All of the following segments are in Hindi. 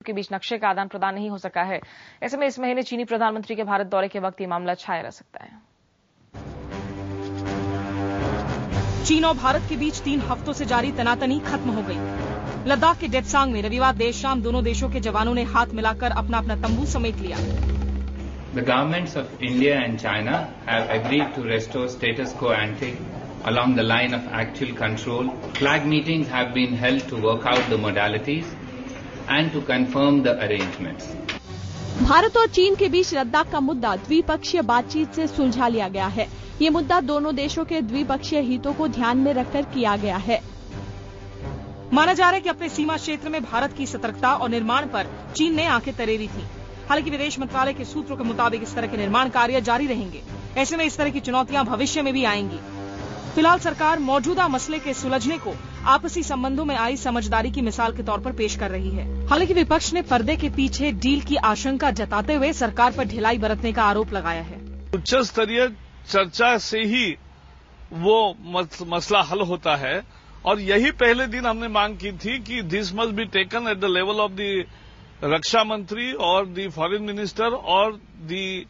के बीच नक्शे का आदान प्रदान नहीं हो सका है। ऐसे में इस महीने चीनी प्रधानमंत्री के भारत दौरे के वक्त ये मामला छाया रह सकता है। चीन और भारत के बीच 3 हफ्तों से जारी तनातनी खत्म हो गई। लद्दाख के डेप्सांग में रविवार देर शाम दोनों देशों के जवानों ने हाथ मिलाकर अपना अपना तंबू समेट लिया। The governments of India and China have agreed to restore status quo ante along the line of actual control. Flag meetings have been held to work out the modalities and to confirm the arrangements. Bharat और चीन के बीच लद्दाख का मुद्दा द्विपक्षीय बातचीत से सुलझा लिया गया है। ये मुद्दा दोनों देशों के द्विपक्षीय हितों को ध्यान में रखकर किया गया है। माना जा रहा है कि अपने सीमा क्षेत्र में भारत की सतर्कता और निर्माण पर चीन ने आंखें तरेरी थी। हालांकि विदेश मंत्रालय के सूत्रों के मुताबिक इस तरह के निर्माण कार्य जारी रहेंगे। ऐसे में इस तरह की चुनौतियां भविष्य में भी आएंगी। फिलहाल सरकार मौजूदा मसले के सुलझने को आपसी संबंधों में आई समझदारी की मिसाल के तौर पर पेश कर रही है। हालांकि विपक्ष ने पर्दे के पीछे डील की आशंका जताते हुए सरकार पर ढिलाई बरतने का आरोप लगाया है। उच्च स्तरीय चर्चा से ही वो मसला हल होता है और यही पहले दिन हमने मांग की थी कि this must be taken at the level of the raksha mantri और द फॉरेन मिनिस्टर और द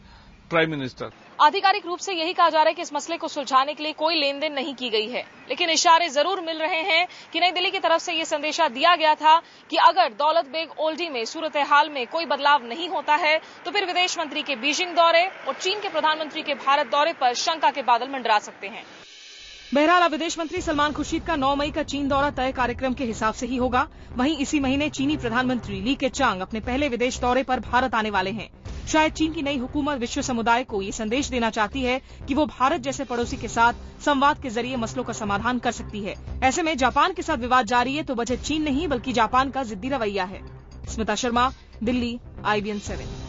प्राइम मिनिस्टर। आधिकारिक रूप से यही कहा जा रहा है कि इस मसले को सुलझाने के लिए कोई लेन देन नहीं की गई है, लेकिन इशारे जरूर मिल रहे हैं कि नई दिल्ली की तरफ से ये संदेशा दिया गया था कि अगर दौलत बेग ओल्डी में सूरत हाल में कोई बदलाव नहीं होता है तो फिर विदेश मंत्री के बीजिंग दौरे और चीन के प्रधानमंत्री के भारत दौरे पर शंका के बादल मंडरा सकते हैं। बहरहाल विदेश मंत्री सलमान खुर्शीद का 9 मई का चीन दौरा तय कार्यक्रम के हिसाब से ही होगा। वहीं इसी महीने चीनी प्रधानमंत्री ली केचांग अपने पहले विदेश दौरे पर भारत आने वाले हैं। शायद चीन की नई हुकूमत विश्व समुदाय को ये संदेश देना चाहती है कि वो भारत जैसे पड़ोसी के साथ संवाद के जरिए मसलों का समाधान कर सकती है। ऐसे में जापान के साथ विवाद जारी है तो वजह चीन नहीं बल्कि जापान का जिद्दी रवैया है। स्मिता शर्मा, दिल्ली, IBN 7।